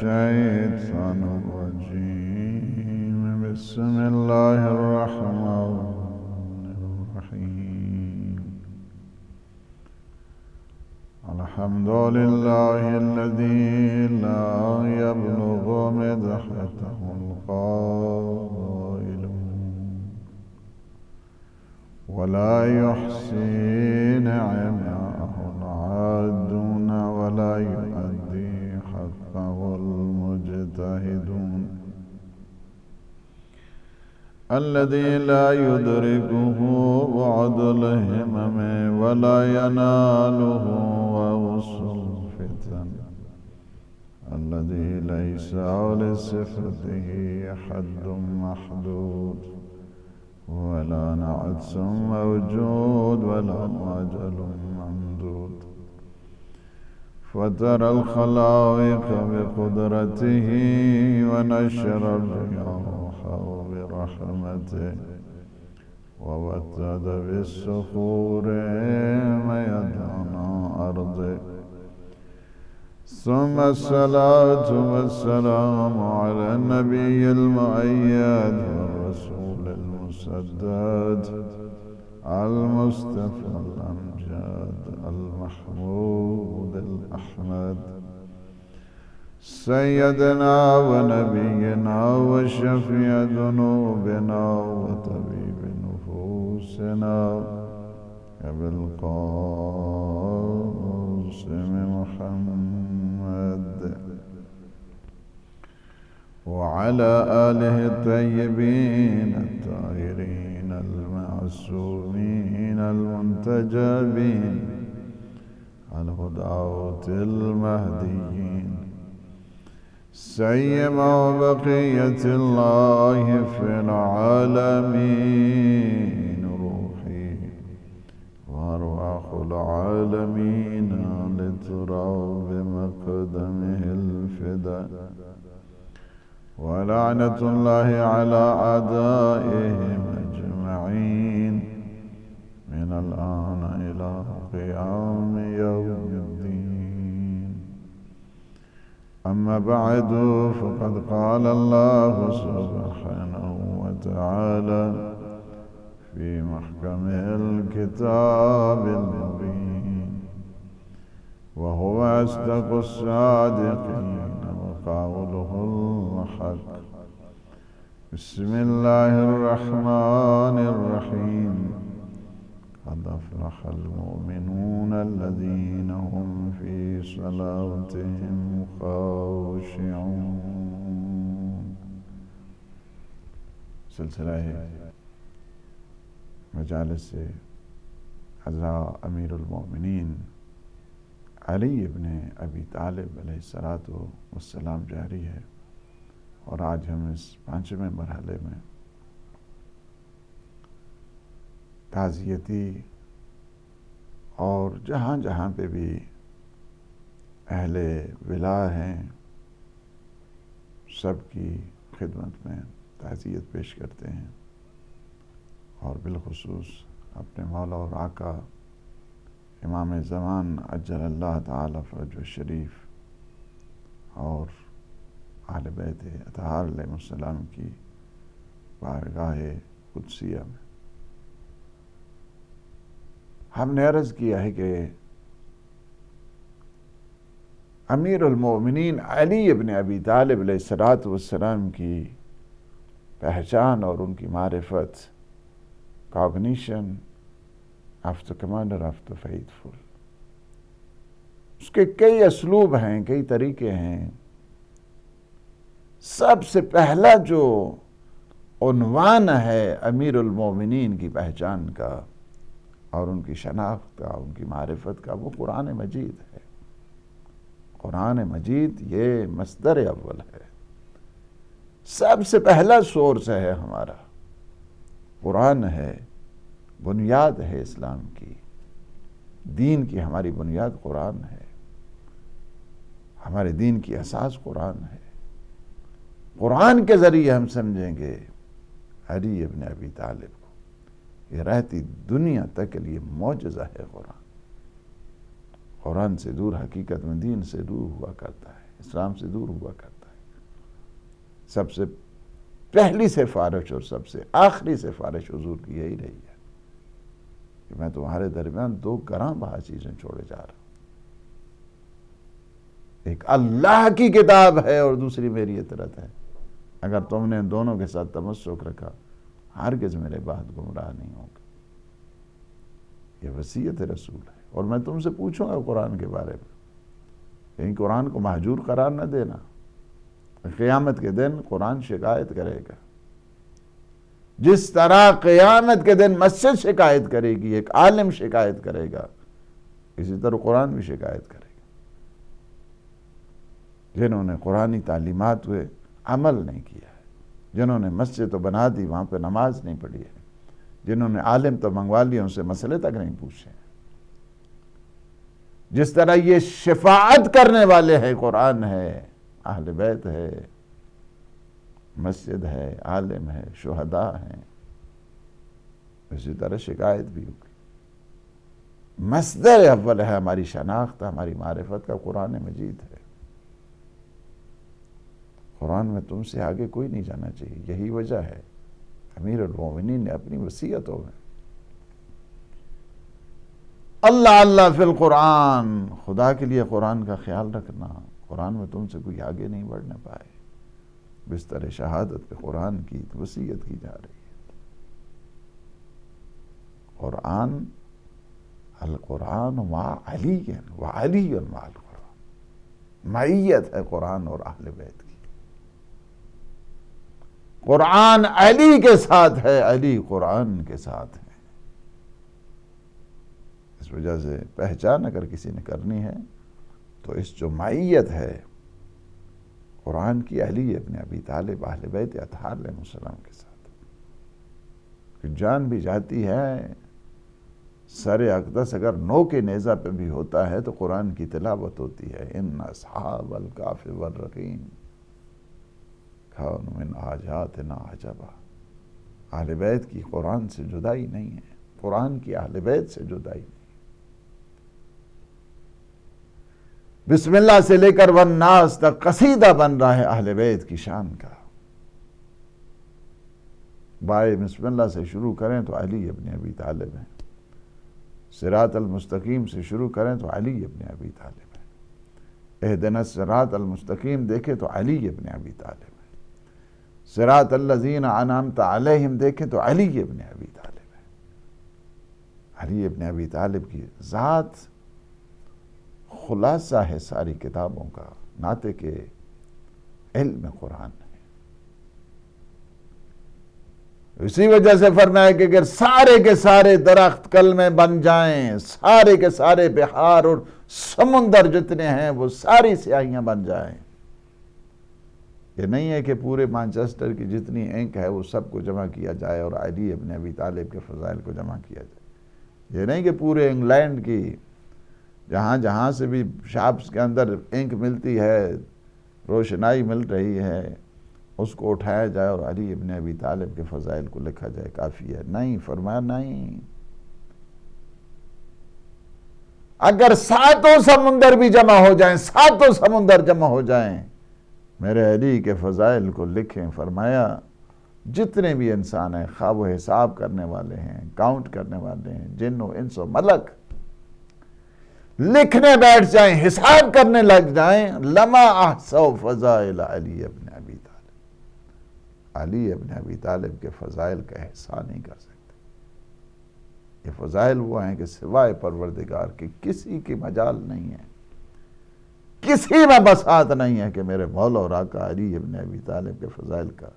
الشيطان الرجيم. بسم الله الرحمن الرحيم. الحمد لله الذي لا يبلغ مدحته القائلون ولا يحصي نعمه العادون ولا يؤدي حقه المجتهدون. الذي لا يدركه بعد الهمم ولا يناله ووصل الفتن. الذي ليس لصفته حد محدود ولا نعت موجود ولا أجل ممدود. فترى الخلائق بقدرته ونشر الرياح برحمته ووتد بالصخور ميدان أرضه. ثم الصلاة والسلام على النبي المؤيد والرسول المسدد المصطفى الأمجد المحمود الأحمد سيدنا ونبينا وشفيع ذنوبنا وطبيب نفوسنا أبي القاسم محمد وعلى آله الطيبين الطاهرين المعصومين المنتجبين الهداة المهديين سيما بقية الله في العالمين روحي وأرواح العالمين لتراب مقدمه الفداء. ولعنة الله على أعدائهم أجمعين من الآن إلى قيام يوم الدين. أما بعد فقد قال الله سبحانه وتعالى في محكمه الكتاب المبين وهو أصدق الصادقين وقوله الحق. بسم الله الرحمن الرحيم. قد أفلح المؤمنون الذين هم في صلاتهم خاشعون. سلسلہ مجالس حضرت امیر المؤمنین علی ابن ابی طالب علیہ السلام جاری ہے اور آج ہم اس 5ویں مرحلے میں تعزیتی اور جہاں جہاں پہ بھی اہل ولا ہیں سب کی خدمت میں تعزیت پیش کرتے ہیں اور بالخصوص اپنے مولا اور آقا امام زمان عجل اللہ تعالی فرجہ الشریف اور اہل بیت اطہار علیہ السلام کی بارگاہ قدسیہ میں ہم نے عرض کیا ہے کہ امیر المؤمنین علی ابن ابی طالب علیہ السلام کی پہچان اور ان کی معرفت cognition of the commander of the faithful. اس کے کئی اسلوب ہیں، کئی طریقے ہیں. سب سے پہلا جو عنوان ہے امیر المومنین کی پہچان کا اور ان کی شناخت کا، ان کی معرفت کا، وہ قرآن مجید ہے. قرآن مجید یہ مصدر اول ہے، سب سے پہلا سورس ہے ہمارا. قرآن ہے، بنیاد ہے اسلام کی، دین کی ہماری بنیاد قرآن ہے، ہمارے دین کی اساس قرآن ہے. قرآن کے ذریعے ہم سمجھیں گے علی ابن ابی طالب کو. یہ رہتی دنیا تک کے لیے معجزہ ہے قرآن. قرآن سے دور حقیقت میں دین سے دور ہوا کرتا ہے، اسلام سے دور ہوا کرتا ہے. سب سے پہلی سفارش اور سب سے آخری سفارش حضور کی یہی رہی ہے کہ میں تمہارے درمیان دو گراں بہا چیزیں چھوڑے جا رہا ہوں، ایک اللہ کی کتاب ہے اور دوسری میری اطاعت ہے۔ اگر تم نے ان دونوں کے ساتھ تمسک رکھا ہرگز میرے بعد گمراہ نہیں ہوگا۔ یہ وصیت رسول ہے۔ اور میں تم سے پوچھوں گا قرآن کے بارے میں، کہیں قرآن کو مہجور قرار نہ دینا۔ قیامت کے دن قرآن شکایت کرے گا، جس طرح قیامت کے دن مسجد شکایت کرے گی، ایک عالم شکایت کرے گا، اسی طرح قرآن بھی شکایت کرے گا۔ جنہوں نے قرآنی تعلیمات ہوئے عمل نہیں کیا ہے، جنہوں نے مسجد تو بنا دی وہاں پہ نماز نہیں پڑھی ہے، جنہوں نے عالم تو منگوا لیا ان سے مسئلے تک نہیں پوچھے ہیں، جس طرح یہ شفاعت کرنے والے ہیں، قرآن ہے، اہل بیت ہے، مسجد ہے، عالم ہے، شہداء ہیں، اسی طرح شکایت بھی ہوگی۔ مصدر اول ہے ہماری شناخت، ہماری معرفت کا قرآن مجید ہے۔ قرآن میں تم سے آگے کوئی نہیں جانا چاہیے، یہی وجہ ہے امیر المومنین نے اپنی وصیتوں میں اللہ اللہ فی القرآن، خدا کے لیے قرآن کا خیال رکھنا، قرآن میں تم سے کوئی آگے نہیں بڑھنے پائے، بستر شہادت پہ قرآن کی وصیت کی جا رہی ہے۔ قرآن القرآن مع علی وعلی مع القرآن، معیت ہے قرآن اور اہل بیت کی۔ قرآن علی کے ساتھ ہے، علی قرآن کے ساتھ ہے۔ اس وجہ سے پہچان اگر کسی نے کرنی ہے تو اس جو معیت ہے قرآن کی، علی ابن ابی طالب اہل بیت اطہار علیہ السلام کے ساتھ، کہ جان بھی جاتی ہے، سر اقدس اگر نو کے نیزہ پہ بھی ہوتا ہے تو قرآن کی تلاوت ہوتی ہے۔ ان اصحاب الکہف والرقیم کانوا من آیاتنا عجبا۔ اہل بیت کی قرآن سے جدائی نہیں ہے، قرآن کی اہل بیت سے جدائی نہیں۔ بسم اللہ سے لے کر والناس تک قصیدہ بن رہا ہے اہل بیت کی شان کا۔ بائے بسم اللہ سے شروع کریں تو علی ابن ابی طالب ہیں، صراط المستقیم سے شروع کریں تو علی ابن ابی طالب ہیں، اہدنا الصراط المستقیم دیکھیں تو علی ابن ابی طالب ہیں، صراط الذین انعمت علیہم دیکھیں تو علی ابن ابی طالب ہیں۔ علی ابن ابی طالب کی ذات خلاصہ ہے ساری کتابوں کا، ناطق کے علم قرآن ہے۔ اسی وجہ سے فرمایا کہ اگر سارے کے سارے درخت کلمے بن جائیں، سارے کے سارے بحار اور سمندر جتنے ہیں وہ ساری سیاہیاں بن جائیں، یہ نہیں ہے کہ پورے مانچسٹر کی جتنی اینک ہے وہ سب کو جمع کیا جائے اور علی ابن ابی طالب کے فضائل کو جمع کیا جائے، یہ نہیں کہ پورے انگلینڈ کی جہاں جہاں سے بھی شاپس کے اندر اینک ملتی ہے، روشنائی مل رہی ہے، اس کو اٹھایا جائے اور علی ابن ابی طالب کے فضائل کو لکھا جائے کافی ہے۔ نہیں، فرمایا نہیں، اگر ساتوں سمندر بھی جمع ہو جائیں، ساتوں سمندر جمع ہو جائیں، میرے علی کے فضائل کو لکھیں، فرمایا جتنے بھی انسان ہیں، خواہ وہ حساب کرنے والے ہیں، کاؤنٹ کرنے والے ہیں، جن و انس و ملک، لکھنے بیٹھ جائیں، حساب کرنے لگ جائیں، لما احصوا فضائل علی ابن ابی طالب، علی ابن ابی طالب کے فضائل کا احصاء نہیں کر سکتے۔ یہ فضائل وہ ہیں کہ سوائے پروردگار کے کسی کی مجال نہیں ہے، کسی میں بساط نہیں ہے کہ میرے مولا اور آقا علی ابن ابی طالب کے فضائل کا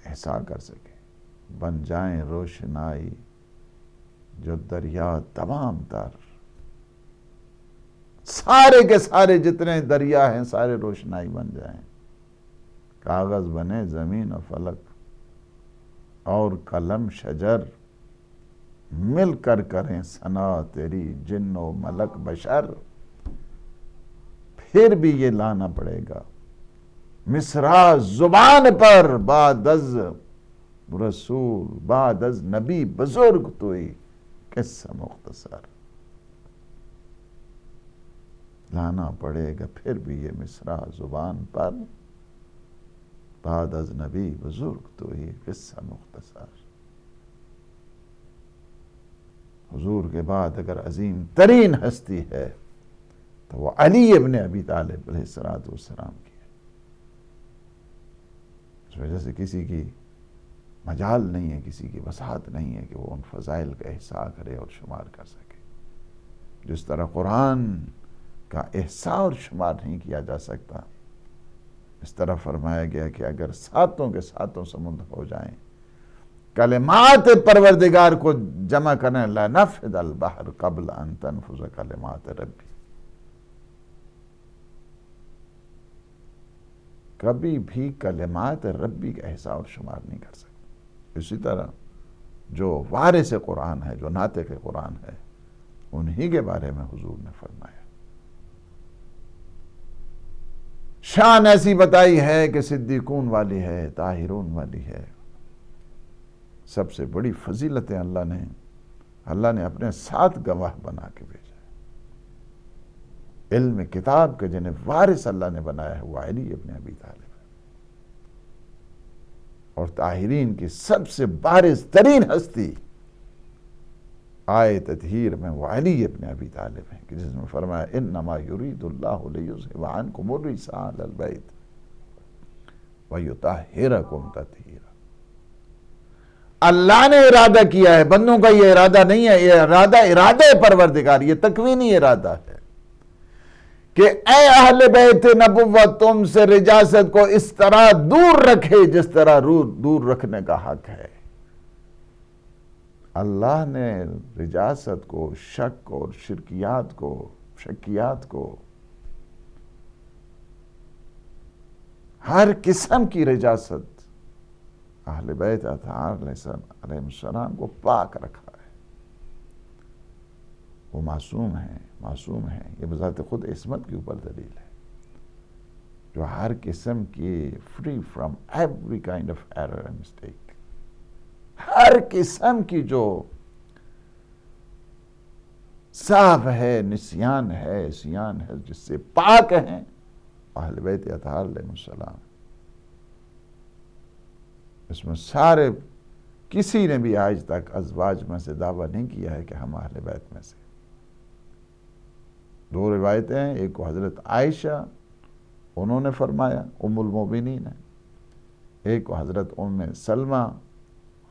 احساس کر سکے۔ بن جائیں روشنائی جو دریا تمام تر، سارے کے سارے جتنے دریا ہیں سارے روشنائی بن جائیں، کاغذ بنے زمین و فلک اور قلم شجر، مل کر کریں ثنا تیری جن و ملک بشر، پھر بھی یہ لانا پڑے گا مصرع زبان پر، بعد از رسول بعد از نبی بزرگ توئی قصہ مختصر۔ لانا پڑے گا پھر بھی یہ مصرع زبان پر، بعد از نبی بزرگ تو ہی قصہ مختصر۔ حضور کے بعد اگر عظیم ترین ہستی ہے تو وہ علی ابن ابی طالب علیہ السلام کی ہے۔ اس وجہ سے کسی کی مجال نہیں ہے، کسی کی وسعت نہیں ہے کہ وہ ان فضائل کا احصاء کرے اور شمار کر سکے۔ جس طرح قرآن کا احصاء اور شمار نہیں کیا جا سکتا، اس طرح فرمایا گیا کہ اگر ساتوں کے ساتوں سمندر ہو جائیں، کلمات پروردگار کو جمع کرنے، لَنَفِدَ الْبَحْرُ قَبْلَ أَن تَنْفُذَ کلمات ربی، کبھی بھی کلمات ربی کا احصاء اور شمار نہیں کر سکتے۔ اسی طرح جو وارث قرآن ہے، جو ناطق قرآن ہے، انہی کے بارے میں حضور نے فرمایا، شان ایسی بتائی ہے کہ صدیقون والی ہے، طاہرون والی ہے۔ سب سے بڑی فضیلتیں اللہ نے اپنے ساتھ گواہ بنا کے بھیجا ہے۔ علم کتاب کے جنہیں وارث اللہ نے بنایا ہے وہ علی ابن ابی طالب ہے، اور طاہرین کی سب سے بارز ترین ہستی آئے تطہیر میں وہ علی ابن ابی طالب ہیں، کہ جس میں فرمایا انما یرید اللہ لیذھب عنکم الرجس اہل البیت ویطہرکم تطہیرا۔ اللہ نے ارادہ کیا ہے، بندوں کا یہ ارادہ نہیں ہے، یہ ارادہ پروردگار، یہ تکوینی ارادہ ہے کہ اے اہل بیت نبوت تم سے رجاست کو اس طرح دور رکھے جس طرح دور رکھنے کا حق ہے۔ اللہ نے رجاست کو، شک اور شکیات کو، ہر قسم کی رجاست اہل بیت اطہار علیہ السلام کو پاک رکھا ہے۔ وہ معصوم ہیں، یہ بذات خود عصمت کے اوپر دلیل ہے، جو ہر قسم کی free from every kind of error and mistake, ہر قسم کی جو صاف ہے، نسیان ہے، عصیان ہے، جس سے پاک ہیں اہل بیت اطہار علیہ السلام۔ اس میں سارے، کسی نے بھی آج تک ازواج میں سے دعویٰ نہیں کیا ہے کہ ہم اہل بیت میں سے۔ دو روایتیں ہیں، ایک کو حضرت عائشہ انہوں نے فرمایا، ام المومنین ہے، ایک کو حضرت ام سلمہ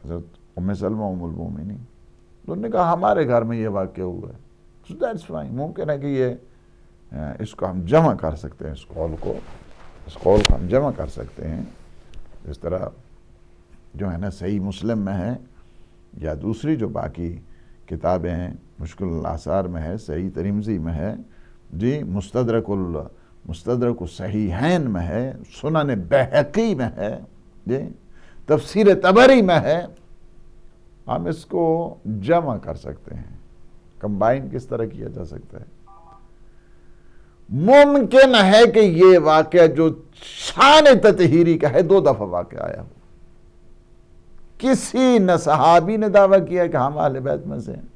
ام المومنین، انہوں نے کہا ہمارے گھر میں یہ واقعہ ہوا ہے۔ So that's fine، ممکن ہے کہ اس کو ہم جمع کر سکتے ہیں، اس قول کو ہم جمع کر سکتے ہیں، اس طرح جو ہے نا صحیح مسلم میں ہے، یا دوسری جو باقی کتابیں ہیں، مشکل الاثار میں ہے، صحیح ترمذی میں ہے، جی مستدرک الصحیحین میں ہے، سنن بہقی میں ہے، جی تفسیر طبری میں ہے۔ ہم اس کو جمع کر سکتے ہیں، کمبائن کس طرح کیا جا سکتا ہے؟ ممکن ہے کہ یہ واقعہ جو شان تطہیری کا ہے 2 دفعہ واقعہ آیا ہو، کسی نہ صحابی نے دعویٰ کیا کہ ہم اہل بیت میں سے ہیں،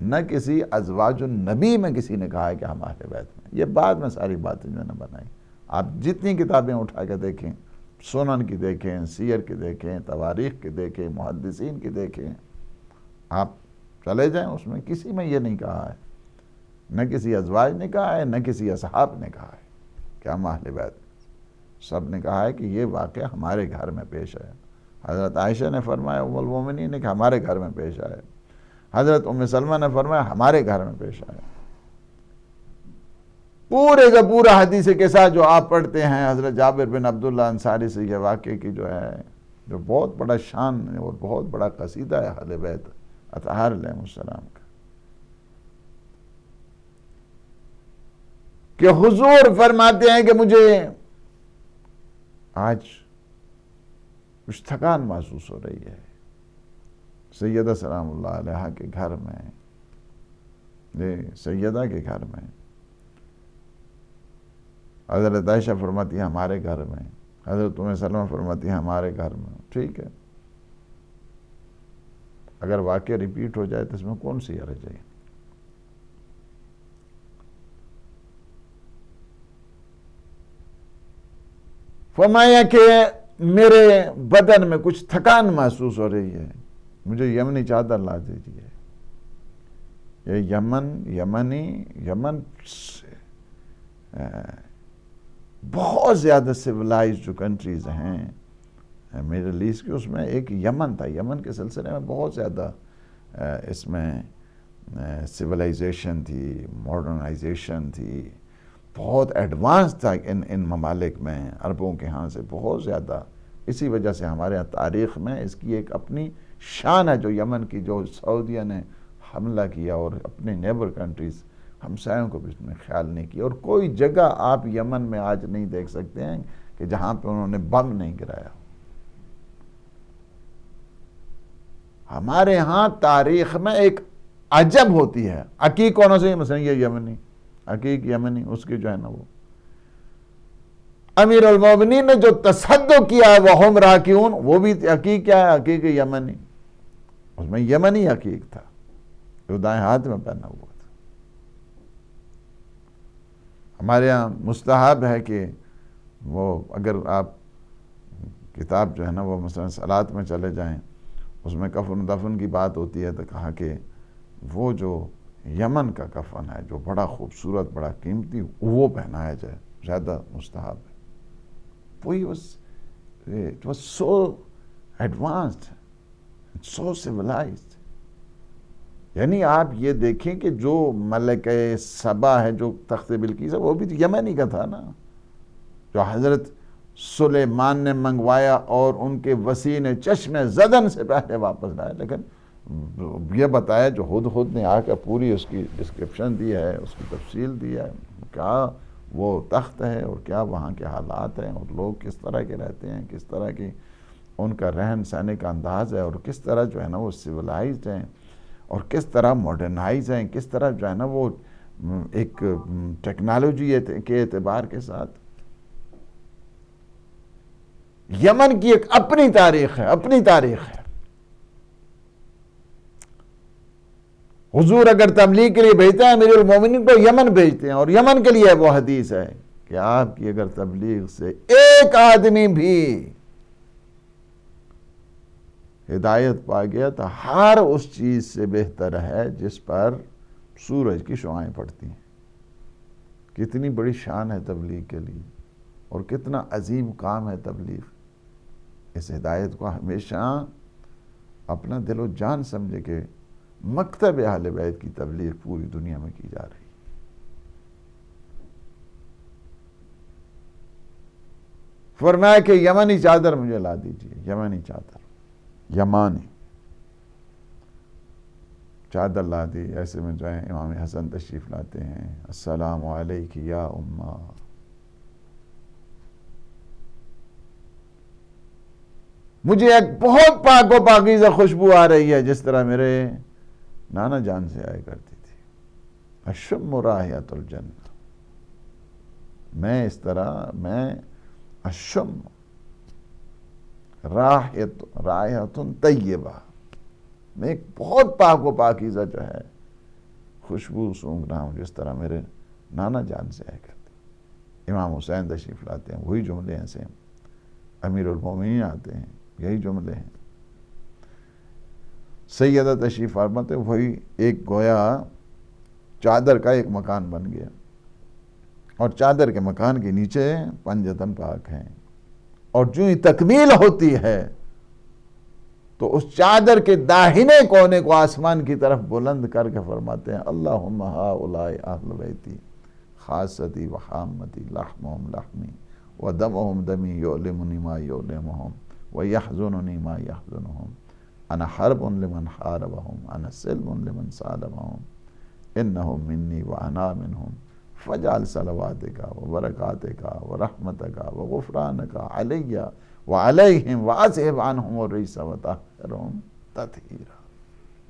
نہ کسی ازواج النبی میں کسی نے کہا ہے کہ ہم اہل بیت میں۔ یہ بعد میں ساری باتیں جو ہے نا بنائی۔ آپ جتنی کتابیں اٹھا کے دیکھیں، سنن کی دیکھیں، سیر کی دیکھیں، تواریخ کی دیکھیں، محدثین کی دیکھیں، آپ چلے جائیں، اس میں کسی میں یہ نہیں کہا ہے، نہ کسی ازواج نے کہا ہے، نہ کسی اصحاب نے کہا ہے کہ ہم اہل بیت میں۔ سب نے کہا ہے کہ یہ واقعہ ہمارے گھر میں پیش آیا۔ حضرت عائشہ نے فرمایا، ام المومنین نے کہ ہمارے گھر میں پیش آیا۔ حضرت ام سلمہ نے فرمایا ہمارے گھر میں پیش آیا۔ پورے کا پورا حدیث کے ساتھ جو آپ پڑھتے ہیں حضرت جابر بن عبداللہ انصاری سے، یہ واقعے کی جو ہے، جو بہت بڑا شان اور بہت بڑا قصیدہ ہے اہل بیت اطہار علیہ السلام کا، کہ حضور فرماتے ہیں کہ مجھے آج کچھ تھکان محسوس ہو رہی ہے۔ سیدہ سلام اللہ علیہ کے گھر میں، سیدہ کے گھر میں، حضرت عائشہ فرماتی ہے ہمارے گھر میں، حضرت ام سلمہ فرماتی ہے ہمارے گھر میں۔ ٹھیک ہے، اگر واقعہ ریپیٹ ہو جائے تو اس میں کون سی حرج ہے؟ فرمایا کہ میرے بدن میں کچھ تھکان محسوس ہو رہی ہے، مجھے یمنی چادر لا دیجیے۔ یہ یمن سے بہت زیادہ سویلائز جو کنٹریز ہیں میڈل ایسٹ کی، اس میں ایک یمن تھا۔ یمن کے سلسلے میں بہت زیادہ اس میں سویلائزیشن تھی، ماڈرنائزیشن تھی، بہت ایڈوانس تھا ان ممالک میں، عربوں کے ہاں سے بہت زیادہ۔ اسی وجہ سے ہمارے یہاں تاریخ میں اس کی ایک اپنی شان ہے، جو یمن کی، جو سعودیہ نے حملہ کیا اور اپنے نیبر کنٹریز ہمسایوں کو بھی اس میں خیال نہیں کیا، اور کوئی جگہ آپ یمن میں آج نہیں دیکھ سکتے ہیں کہ جہاں پہ انہوں نے بم نہیں گرایا۔ ہمارے ہاں تاریخ میں ایک عجب ہوتی ہے، عقیق کون سے، مثلا یہ یمنی، عقیق یمنی، اس کی جو ہے نا وہ امیر المومنین نے جو تصدق کیا ہے وہم راکعون، وہ بھی عقیق کیا ہے، عقیق یمنی، اس میں یمنی عقیق تھا جو دائیں ہاتھ میں پہنا ہوا تھا۔ ہمارے ہاں مستحب ہے کہ وہ اگر آپ کتاب جو ہے نا وہ مثلا صلات میں چلے جائیں، اس میں کفن و دفن کی بات ہوتی ہے، تو کہا کہ وہ جو یمن کا کفن ہے جو بڑا خوبصورت، بڑا قیمتی، وہ پہنایا جائے، زیادہ مستحب ہے۔ It was so advanced, so civilized. یعنی آپ یہ دیکھیں کہ جو ملکہ سبا ہے، جو تخت بلقیس ہے، وہ بھی یمنی کا تھا نا، جو حضرت سلیمان نے منگوایا اور ان کے وسیع نے چشم زدن سے پہلے واپس لائے، لیکن یہ بتایا جو خود نے آ کر پوری اس کی ڈسکرپشن دی ہے، اس کی تفصیل دی ہے، کیا وہ تخت ہے اور کیا وہاں کے حالات ہیں، اور لوگ کس طرح کے رہتے ہیں، کس طرح کی ان کا رہن سہنے کا انداز ہے، اور کس طرح جو ہے نا وہ سویلائزڈ ہیں، اور کس طرح ماڈرنائز ہیں، کس طرح جو ہے نا وہ ایک ٹیکنالوجی کے اعتبار کے ساتھ۔ یمن کی ایک اپنی تاریخ ہے، اپنی تاریخ ہے۔ حضور اگر تبلیغ کے لیے بھیجتے ہیں امیر المومنین کو یمن بھیجتے ہیں، اور یمن کے لیے وہ حدیث ہے کہ آپ کی اگر تبلیغ سے ایک آدمی بھی ہدایت پا گیا تو ہر اس چیز سے بہتر ہے جس پر سورج کی شعاعیں پڑتی ہیں۔ کتنی بڑی شان ہے تبلیغ کے لیے، اور کتنا عظیم کام ہے تبلیغ۔ اس ہدایت کو ہمیشہ اپنا دل و جان سمجھے کہ مکتب اہل بیت کی تبلیغ پوری دنیا میں کی جا رہی ہے۔ فرمایا کہ یمنی چادر مجھے لا دیجیے، یمنی چادر، یمانی چادر لا دی۔ ایسے میں جو ہے امام حسن تشریف لاتے ہیں، السلام علیک یا امہ۔ مجھے ایک بہت پاک و پاکیزہ خوشبو آ رہی ہے، جس طرح میرے نانا جان سے آیا کرتی تھی، اشم رائحۃ الجنہ۔ میں اس طرح اشم رائحۃ طیبہ، میں ایک بہت پاک و پاکیزہ جو ہے خوشبو سونگ رہا ہوں، جس طرح میرے نانا جان سے آیا کرتی۔ امام حسین تشریف لاتے ہیں، وہی جملے ہیں سیم۔ امیر المومنین آتے ہیں، یہی جملے ہیں۔ سیدہ تشریف فرماتے ہیں، وہی ایک گویا چادر کا ایک مکان بن گیا، اور چادر کے مکان کے نیچے پنجتن پاک ہیں، اور جو ہی تکمیل ہوتی ہے تو اس چادر کے داہنے کونے کو آسمان کی طرف بلند کر کے فرماتے ہیں، اللہم ہؤلاء اہل بیتی خاصتی وحامتی لحمہم لحمی ودمہم دمی یؤلمنی ما یؤلمہم ویحزننی ما یحزنہم، انا حرب لمن حاربہم، انا سلم لمن سالمہم، انہم منی وانا منہم، فجعل صلواتک وبرکاتک ورحمتک وغفرانک علی وعلیہم واذہب عنہم الرجس وطہرہم تطہیرا۔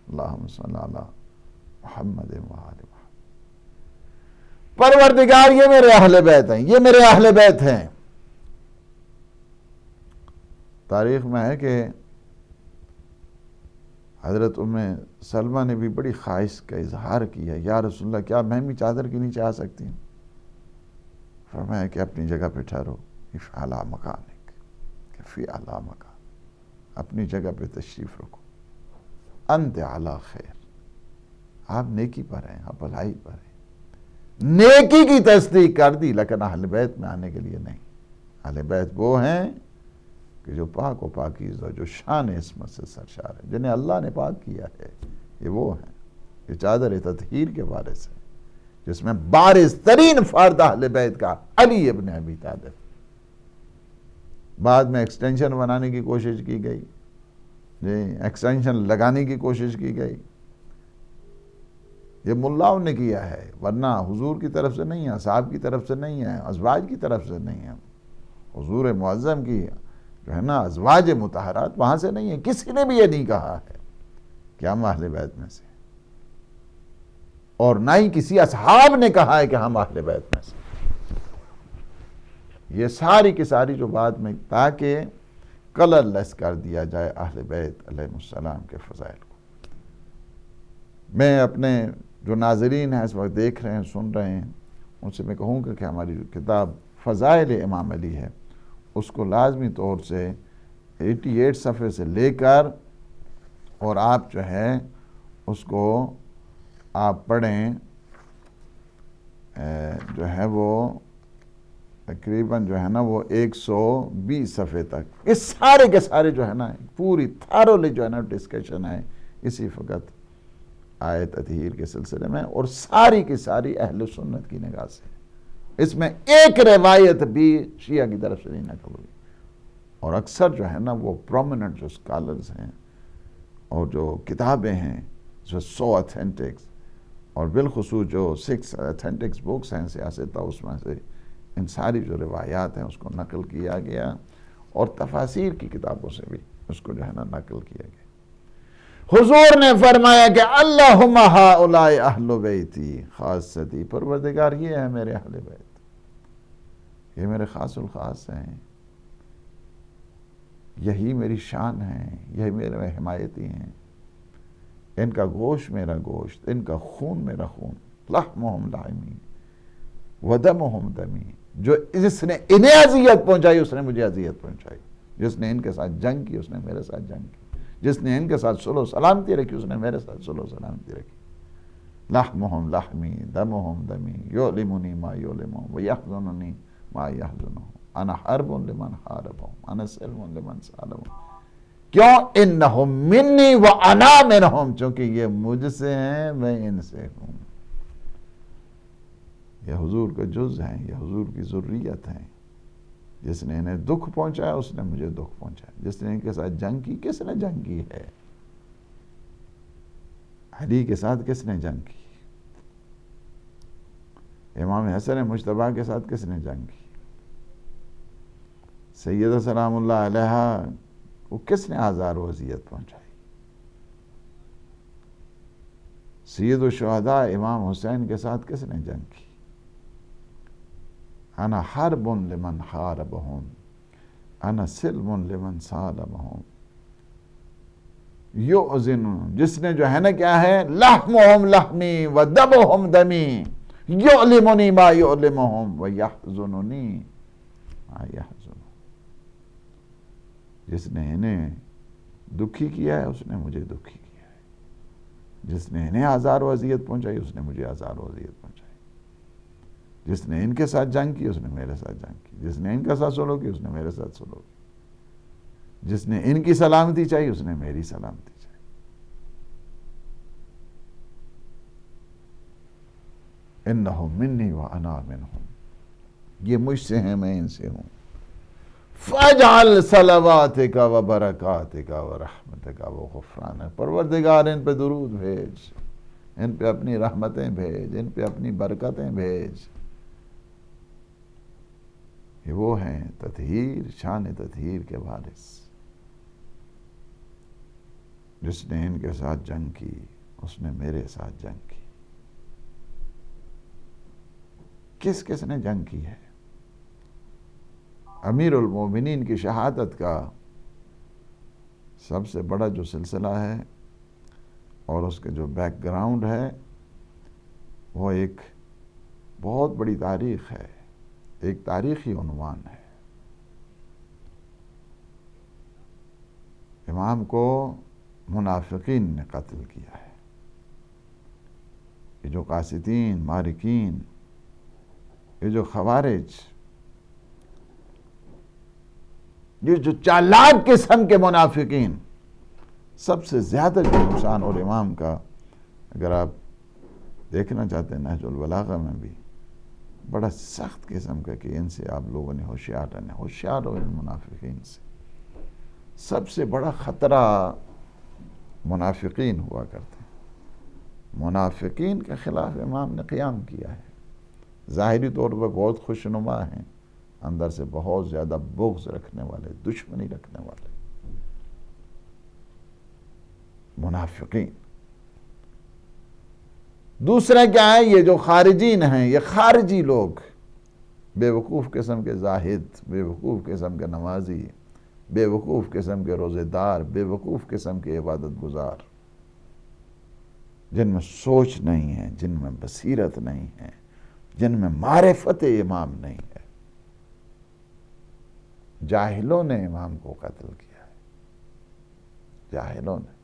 اللہم صلی علی محمد وآل محمد۔ پروردگار یہ میرے اہل بیت ہیں، یہ میرے اہل بیت ہیں۔ تاریخ میں ہے کہ حضرت ام سلمہ نے بھی بڑی خواہش کا اظہار کیا، یا رسول اللہ کیا میں بھی چادر کے نیچے آ سکتی ہوں؟ فرمایا کہ اپنی جگہ پہ ٹھہرو، فی اعلیٰ مکانک، کہ فی اعلیٰ مکان، اپنی جگہ پہ تشریف رکھو، انت علی خیر، آپ نیکی پر ہیں، آپ بھلائی پر ہیں، نیکی کی تصدیق کر دی، لیکن اہل بیت میں آنے کے لیے نہیں۔ اہل بیت وہ ہیں کہ جو پاک و پاکیزہ، جو شان عصمت سے سرشار ہے، جنہیں اللہ نے پاک کیا ہے، یہ وہ ہیں۔ یہ چادر تطہیر کے وارث ہے، جس میں بارز ترین فرد اہل بیت کا علی ابن ابی طالب۔ بعد میں ایکسٹینشن بنانے کی کوشش کی گئی، ایکسٹینشن لگانے کی کوشش کی گئی، یہ ملاؤں نے کیا ہے، ورنہ حضور کی طرف سے نہیں ہے، صحاب کی طرف سے نہیں ہے، ازواج کی طرف سے نہیں ہے۔ حضور معظم کی جو ہے نا ازواج مطہرات، وہاں سے نہیں ہے، کسی نے بھی یہ نہیں کہا ہے کہ ہم اہل بیت میں سے، اور نہ ہی کسی اصحاب نے کہا ہے کہ ہم اہل بیت میں سے۔ یہ ساری کی ساری جو بات میں، تاکہ کلر لیس کر دیا جائے اہل بیت علیہ السلام کے فضائل کو۔ میں اپنے جو ناظرین ہیں اس وقت دیکھ رہے ہیں، سن رہے ہیں، ان سے میں کہوں گا کہ ہماری جو کتاب فضائل امام علی ہے، اس کو لازمی طور سے 88 صفحے سے لے کر، اور آپ جو ہے اس کو آپ پڑھیں، جو ہے وہ تقریباً جو ہے نا وہ 120 صفحے تک، اس سارے کے سارے جو ہے نا پوری تھارولی جو ہے نا ڈسکشن ہے اسی فقط آیت تطہیر کے سلسلے میں، اور ساری کی ساری اہل سنت کی نگاہ سے۔ اس میں ایک روایت بھی شیعہ کی طرف سے نہیں نقل ہوئی، اور اکثر جو ہے نا وہ پرومیننٹ جو اسکالرز ہیں اور جو کتابیں ہیں جو 100 اتھینٹکس، اور بالخصوص جو 6 اتھینٹکس بکس ہیں سیاستہ، اس میں سے ان ساری جو روایات ہیں اس کو نقل کیا گیا، اور تفاسیر کی کتابوں سے بھی اس کو جو ہے نا نقل کیا گیا۔ حضور نے فرمایا کہ اللہم ہؤلاء اہل بیتی خاصتی، پروردگار یہ ہے میرے اہل بیت، یہ میرے خاص الخاص ہیں، یہی میری شان ہے، یہی میرے حمایتی ہیں، ان کا گوشت میرا گوشت، ان کا خون میرا خون، لحمہم لحمی ودمہم دمی، جس نے انہیں اذیت پہنچائی اس نے مجھے اذیت پہنچائی، جس نے ان کے ساتھ جنگ کی اس نے میرے ساتھ جنگ کی، جس نے ان کے ساتھ صلح و سلامتی رکھی اس نے میرے ساتھ صلح و سلامتی رکھی۔ لحمہم لحمی دمہم دمی یعلمنی ما یعلمہم ویحزننی ما یحزنہم انا حرب لمن حاربہم انا سلم لمن سالمہم۔ کیوں؟ انہم منی وانا منہم، چونکہ یہ مجھ سے ہیں میں ان سے ہوں۔ یہ حضور کا جز ہیں، یہ حضور کی ذریت ہیں۔ جس نے انہیں دکھ پہنچایا اس نے مجھے دکھ پہنچایا، جس نے ان کے ساتھ جنگ کی، کس نے جنگ کی ہے؟ علی کے ساتھ کس نے جنگ کی؟ امام حسن مجتبیٰ کے ساتھ کس نے جنگ کی؟ سیدہ سلام اللہ علیہا کو کس نے آزار و اذیت پہنچائی؟ سید الشہداء امام حسین کے ساتھ کس نے جنگ کی؟ انا حرب لمن حاربہم انا سلم لمن سالمہم یؤذن، جس نے جو ہے نا کیا ہے، لحمہم لحمی ودمہم دمی یعلمنی ما یعلمہم ویحزننی ما یحزنہم، جس نے انہیں دکھی کیا ہے اس نے مجھے دکھی کیا ہے، جس نے انہیں آزار و اذیت پہنچائی اس نے مجھے آزار و اذیت پہنچائی، جس نے ان کے ساتھ جنگ کی اس نے میرے ساتھ جنگ کی، جس نے ان کے ساتھ صلح کی اس نے میرے ساتھ صلح کی، جس نے ان کی سلامتی چاہی اس نے میری سلامتی چاہی۔ انہم منی وانا منہم، یہ مجھ سے ہیں میں ان سے ہوں۔ فاجعل صلواتک و برکاتک و رحمتک و غفرانک، پروردگار ان پہ درود بھیج، ان پہ اپنی رحمتیں بھیج، ان پہ اپنی برکتیں بھیج۔ یہ وہ ہیں تطہیر، شان تطہیر کے وارث، جس نے ان کے ساتھ جنگ کی اس نے میرے ساتھ جنگ کی۔ کس کس نے جنگ کی ہے؟ امیر المومنین کی شہادت کا سب سے بڑا جو سلسلہ ہے اور اس کے جو بیک گراؤنڈ ہے وہ ایک بہت بڑی تاریخ ہے، ایک تاریخی عنوان ہے۔ امام کو منافقین نے قتل کیا ہے. یہ جو قاسطین، مارکین، یہ جو خوارج، یہ جو چالاک قسم کے منافقین، سب سے زیادہ جو نقصان اور امام کا اگر آپ دیکھنا چاہتے ہیں نہج البلاغہ میں بھی بڑا سخت قسم کا کہ ان سے آپ لوگوں نے ہوشیار رہنا، ہوشیار ہو ان منافقین سے. سب سے بڑا خطرہ منافقین ہوا کرتے ہیں. منافقین کے خلاف امام نے قیام کیا ہے. ظاہری طور پر بہت خوشنما ہیں، اندر سے بہت زیادہ بغض رکھنے والے، دشمنی رکھنے والے منافقین. دوسرا کیا ہے؟ یہ جو خارجین ہیں، یہ خارجی لوگ، بے وقوف قسم کے زاہد، بے وقوف قسم کے نمازی، بے وقوف قسم کے روزے دار، بے وقوف قسم کے عبادت گزار، جن میں سوچ نہیں ہے، جن میں بصیرت نہیں ہے، جن میں معرفت امام نہیں ہے. جاہلوں نے امام کو قتل کیا ہے. جاہلوں نے.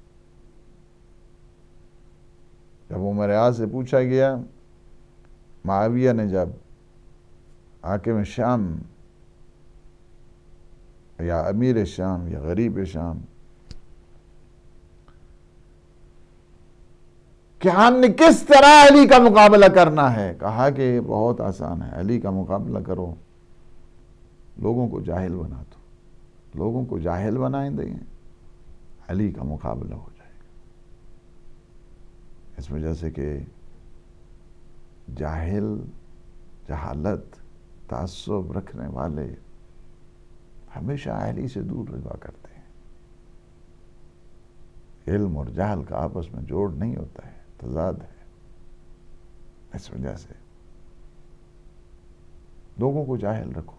جب عمر اعظم سے پوچھا گیا، معاویہ نے جب حاکم شام یا امیر شام یا غریب شام کہ ہم نے کس طرح علی کا مقابلہ کرنا ہے، کہا کہ بہت آسان ہے، علی کا مقابلہ کرو، لوگوں کو جاہل بنا دو. لوگوں کو جاہل بنائیں دیں، علی کا مقابلہ ہو جائے گا. اس وجہ سے کہ جاہل، جہالت، تعصب رکھنے والے ہمیشہ علی سے دور رہا کرتے ہیں. علم اور جہل کا آپس میں جوڑ نہیں ہوتا ہے، تضاد ہے. اس وجہ سے لوگوں کو جاہل رکھو.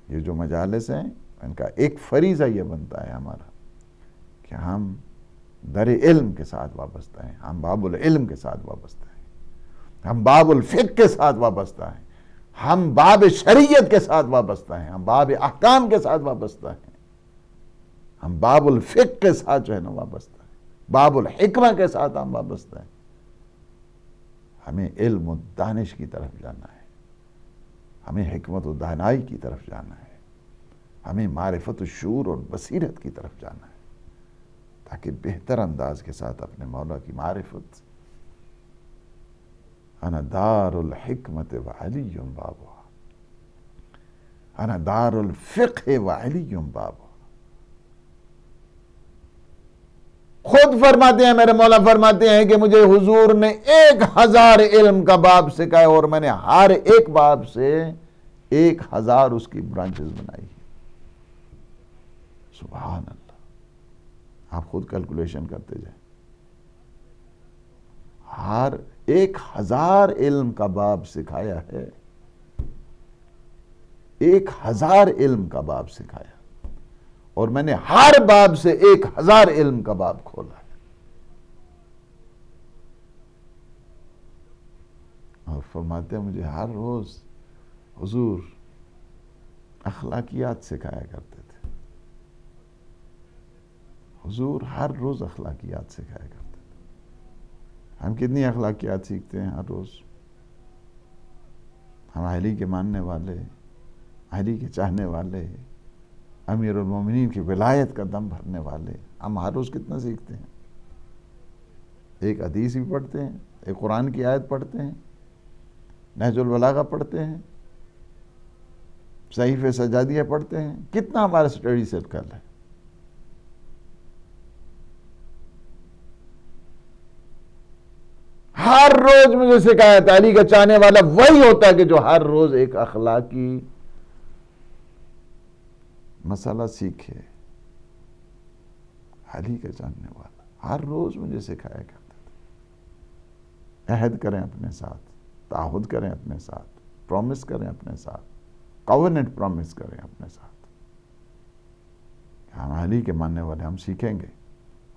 یہ جو مجالس ہیں ان کا ایک فریضہ یہ بنتا ہے ہمارا کہ ہم در علم کے ساتھ وابستہ ہیں، ہم باب العلم کے ساتھ وابستہ ہیں، ہم باب الفقہ کے ساتھ وابستہ ہیں، ہم باب شریعت کے ساتھ وابستہ ہیں، ہم باب احکام کے ساتھ وابستہ ہیں، ہم باب الفقہ کے ساتھ جو ہے نا وابستہ ہیں، باب الحکمہ کے ساتھ ہم وابستہ ہیں. ہمیں علم و دانش کی طرف جانا ہے، ہمیں حکمت و دانائی کی طرف جانا ہے، ہمیں معرفت و شعور اور بصیرت کی طرف جانا ہے، تاکہ بہتر انداز کے ساتھ اپنے مولا کی معرفت. انا دار الحکمت وعلی بابها، انا دار الفقہ وعلی بابها. خود فرماتے ہیں، میرے مولا فرماتے ہیں کہ مجھے حضور نے 1000 علم کا باب سکھایا اور میں نے ہر ایک باب سے 1000 اس کی برانچز بنائی. سبحان اللہ. آپ خود کیلکولیشن کرتے جائیں. ہر 1000 علم کا باب سکھایا ہے، 1000 علم کا باب سکھایا، اور میں نے ہر باب سے 1000 علم کا باب کھولا ہے. اور فرماتے ہیں مجھے ہر روز حضور اخلاقیات سکھایا کرتے تھے. حضور ہر روز اخلاقیات سکھایا کرتے تھے. ہم کتنی اخلاقیات سیکھتے ہیں ہر روز؟ ہم علی کے ماننے والے، علی کے چاہنے والے، امیر المومنین کی ولایت کا دم بھرنے والے، ہم ہر روز کتنا سیکھتے ہیں؟ ایک حدیث بھی پڑھتے ہیں، ایک قرآن کی آیت پڑھتے ہیں، نہج البلاغہ پڑھتے ہیں، صحیفہ سجادیہ پڑھتے ہیں. کتنا ہمارا اسٹڈی سرکل ہے؟ ہر روز مجھے سکھایا تھا. علی کا چاہنے والا وہی ہوتا ہے کہ جو ہر روز ایک اخلاقی مسئلہ سیکھے. علی کا جاننے والا ہر روز مجھے سکھایا کرتا تھا. عہد کریں اپنے ساتھ، تعہد کریں اپنے ساتھ، پرومس کریں اپنے ساتھ، کووننٹ پرومس کریں اپنے ساتھ. ہم علی کے ماننے والے، ہم سیکھیں گے،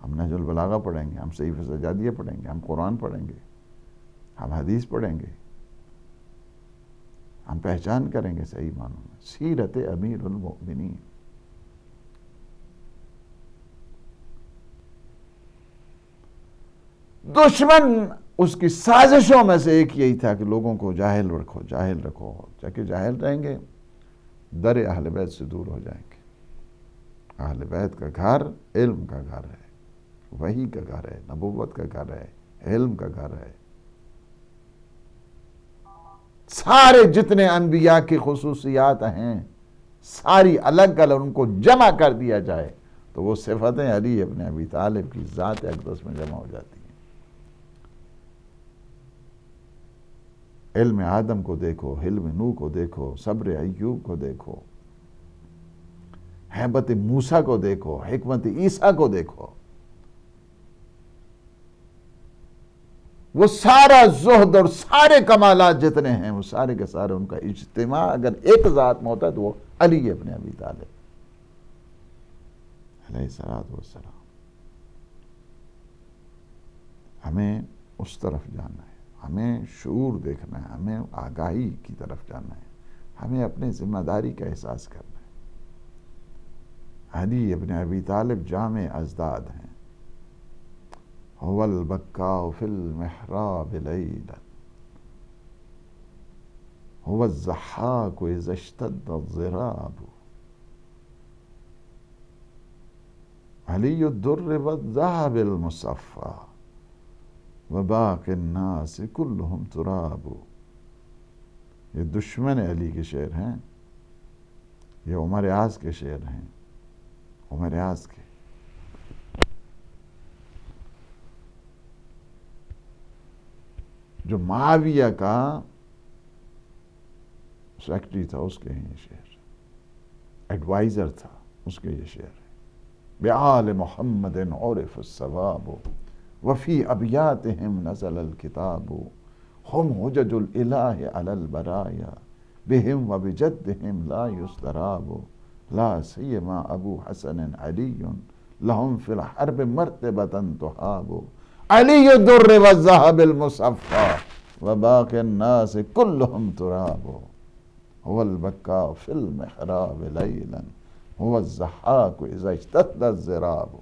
ہم نہج البلاغہ پڑھیں گے، ہم صحیفہ سجادیہ پڑھیں گے، ہم قرآن پڑھیں گے، ہم حدیث پڑھیں گے، ہم پہچان کریں گے صحیح معنوں میں سیرت امیر المؤمنین. دشمن اس کی سازشوں میں سے ایک یہی تھا کہ لوگوں کو جاہل رکھو، جاہل رکھو، جبکہ جاہل رہیں گے در اہل بیت سے دور ہو جائیں گے۔ اہل بیت کا گھر علم کا گھر ہے، وحی کا گھر ہے، نبوت کا گھر ہے، علم کا گھر ہے۔ سارے جتنے انبیاء کی خصوصیات ہیں ساری الگ الگ ان کو جمع کر دیا جائے تو وہ صفتیں علی ابن ابی طالب کی ذات اقدس میں جمع ہو جاتی ہیں۔ علم آدم کو دیکھو، حلم نوح کو دیکھو، صبر ایوب کو دیکھو، ہیبت موسیٰ کو دیکھو، حکمت عیسیٰ کو دیکھو، وہ سارا زہد اور سارے کمالات جتنے ہیں وہ سارے کے سارے ان کا اجتماع اگر ایک ذات میں ہوتا ہے تو وہ علی ابن ابی طالب علیہ الصلوۃ والسلام۔ ہمیں اس طرف جانا ہے، ہمیں شعور دیکھنا ہے، ہمیں آگاہی کی طرف جانا ہے، ہمیں اپنے ذمہ داری کا احساس کرنا ہے۔ علی ابن ابی طالب جامع ازداد ہیں۔ هو البکاء فی المحراب لیلا، هو الضحاک اذا اشتد الضراب، علی الدر والذهب المصفى وباقی الناس كلهم تراب۔ یہ دشمن علی کے شعر ہیں، یہ عمر اعظ کے شعر ہیں، عمر اعظ کے۔ جو معاویہ کا سیکرٹری تھا اس کے ہیں یہ شعر، ایڈوائزر تھا اس کے یہ شعر ہے۔ بِآلِ محمد عرف الصواب وفی ابیاتہم نزل الکتاب، ہم حجج الالہ علی البرایا بہم وبجدہم لا یستراب، لا سیما ابو حسن علی لہم فی الحرب مرتبۃ تحاب، علی الدر والذہب المصفى وباقی الناس کلہم تراب، هو البکاء فی المحراب لیلا، هو الضحاک اذا اشتد الضراب۔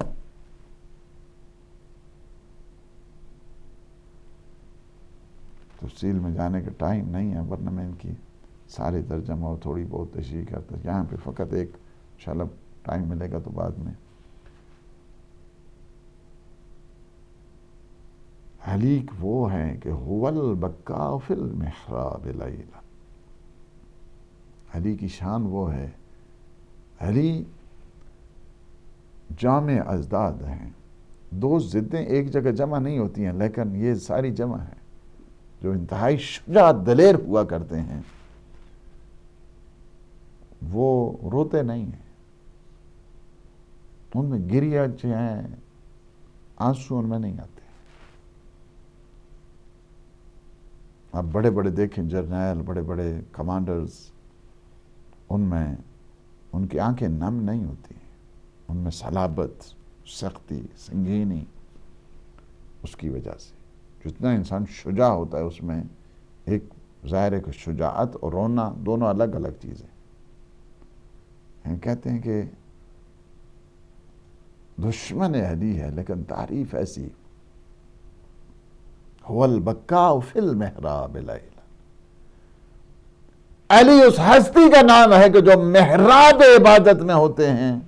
تفصیل میں جانے کا ٹائم نہیں ہے، ورنہ میں ان کی سارے ترجمہ اور تھوڑی بہت تشریح کرتا ہے۔ یہاں پہ فقط ایک انشاءاللہ ٹائم ملے گا تو بعد میں۔ علی وہ ہیں کہ هو البکاء فی المحراب لیلا، علی کی شان وہ ہے، علی جامع ازداد ہیں۔ دو ضدیں ایک جگہ جمع نہیں ہوتی ہیں لیکن یہ ساری جمع ہیں۔ جو انتہائی شجاع دلیر ہوا کرتے ہیں وہ روتے نہیں ہیں، ان میں گریہ جو ہیں آنسو ان میں نہیں آتے۔ آپ بڑے بڑے دیکھیں جرنیل، بڑے بڑے کمانڈرز، ان میں ان کی آنکھیں نم نہیں ہوتی، ان میں صلابت، سختی، سنگینی اس کی وجہ سے۔ جتنا انسان شجاع ہوتا ہے اس میں ایک ظاہر ہے کہ شجاعت اور رونا دونوں الگ الگ چیزیں ہیں۔ کہتے ہیں کہ دشمن علی ہے لیکن تعریف ایسی، هو البکاء فی المحراب لیلا، علی اس ہستی کا نام ہے کہ جو محراب عبادت میں ہوتے ہیں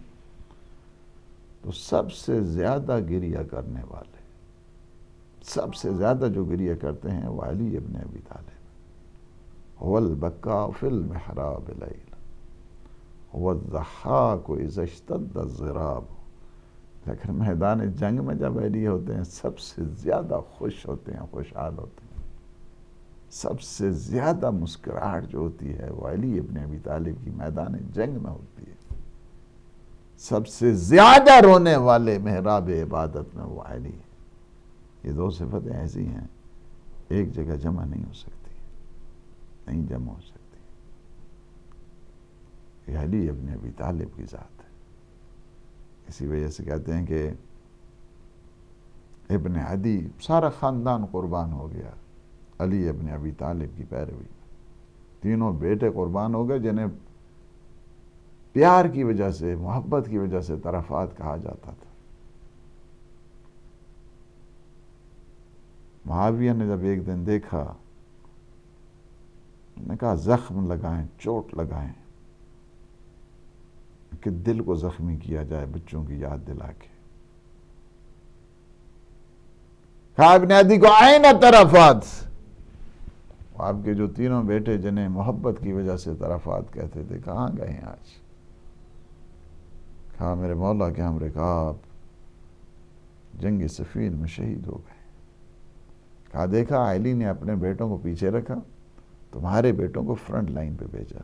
تو سب سے زیادہ گریہ کرنے والے، سب سے زیادہ جو گریہ کرتے ہیں وہ علی ابن ابی طالب۔ هو البکاء فی المحراب لیلا، هو الضحاک اذا اشتد الضراب، لیکن میدان جنگ میں جب علی ہوتے ہیں سب سے زیادہ خوش ہوتے ہیں، خوشحال ہوتے ہیں، سب سے زیادہ مسکراہٹ جو ہوتی ہے وہ علی ابن ابی طالب کی میدان جنگ میں ہوتی ہے۔ سب سے زیادہ رونے والے محراب عبادت میں وہ علی ہے۔ یہ دو صفتیں ایسی ہیں ایک جگہ جمع نہیں ہو سکتی، نہیں جمع ہو سکتی۔ یہ علی ابن ابی طالب کی ذات ہے۔ اسی وجہ سے کہتے ہیں کہ ابن عدی سارا خاندان قربان ہو گیا علی ابن ابی طالب کی پیروی میں۔ تینوں بیٹے قربان ہو گئے جنہیں پیار کی وجہ سے، محبت کی وجہ سے طرفات کہا جاتا تھا۔ معاویہ نے جب ایک دن دیکھا، نے کہا زخم لگائیں، چوٹ لگائیں کہ دل کو زخمی کیا جائے بچوں کی یاد دلا کے۔ کہا ابن عدی کو آئین طرفات، آپ کے جو تینوں بیٹے جنہیں محبت کی وجہ سے طرفات کہتے تھے کہاں گئے ہیں آج؟ کہا میرے مولا کے ہم رکاب جنگ صفین میں شہید ہو گئے۔ کہا دیکھا علی نے اپنے بیٹوں کو پیچھے رکھا، تمہارے بیٹوں کو فرنٹ لائن پہ بھیجا،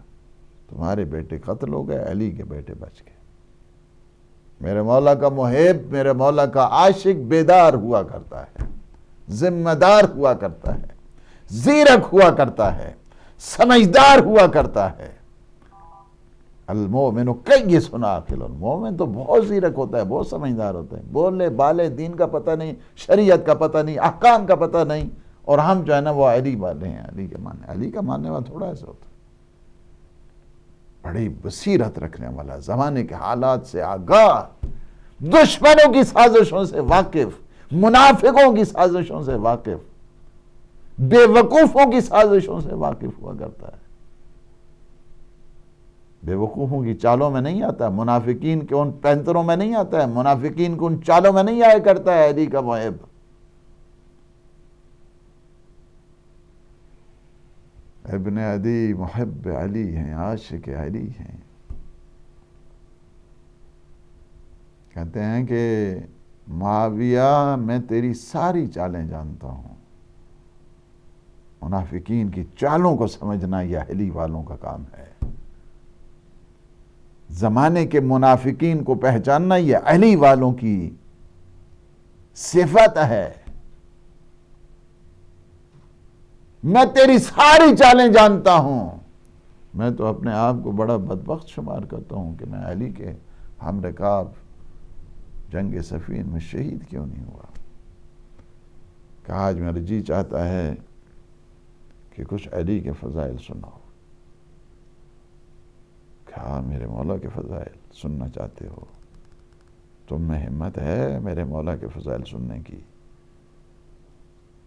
تمہارے بیٹے قتل ہو گئے، علی کے بیٹے بچ گئے۔ میرے مولا کا محب، میرے مولا کا عاشق بیدار ہوا کرتا ہے، ذمہ دار ہوا کرتا ہے، زیرک ہوا کرتا ہے، سمجھدار ہوا کرتا ہے۔ المومن کیس عاقل، مومن تو بہت زیرک ہوتا ہے، بہت سمجھدار ہوتا ہے، بولے بالے دین کا پتہ نہیں، شریعت کا پتہ نہیں، احکام کا پتہ نہیں، اور ہم جو ہے نا وہ علی والے ہیں، علی کے ماننے، علی کا ماننے والا تھوڑا ایسا ہوتا ہے، بڑی بصیرت رکھنے والا، زمانے کے حالات سے آگاہ، دشمنوں کی سازشوں سے واقف، منافقوں کی سازشوں سے واقف، بے وقوفوں کی سازشوں سے واقف ہوا کرتا ہے۔ بے وقوفوں کی چالوں میں نہیں آتا، منافقین کے ان پینتروں میں نہیں آتا ہے، منافقین کے ان چالوں میں نہیں آیا کرتا ہے علی کا محب۔ ابن عدی محب علی ہیں، عاشق علی ہیں۔ کہتے ہیں کہ معاویہ میں تیری ساری چالیں جانتا ہوں، منافقین کی چالوں کو سمجھنا یہ علی والوں کا کام ہے، زمانے کے منافقین کو پہچاننا یہ علی والوں کی صفت ہے۔ میں تیری ساری چالیں جانتا ہوں، میں تو اپنے آپ کو بڑا بدبخت شمار کرتا ہوں کہ میں علی کے ہم رکاب جنگ صفین میں شہید کیوں نہیں ہوا۔ کہ آج میرا جی چاہتا ہے کہ کچھ علی کے فضائل سناؤ۔ کہا میرے مولا کے فضائل سننا چاہتے ہو؟ تم میں ہمت ہے میرے مولا کے فضائل سننے کی؟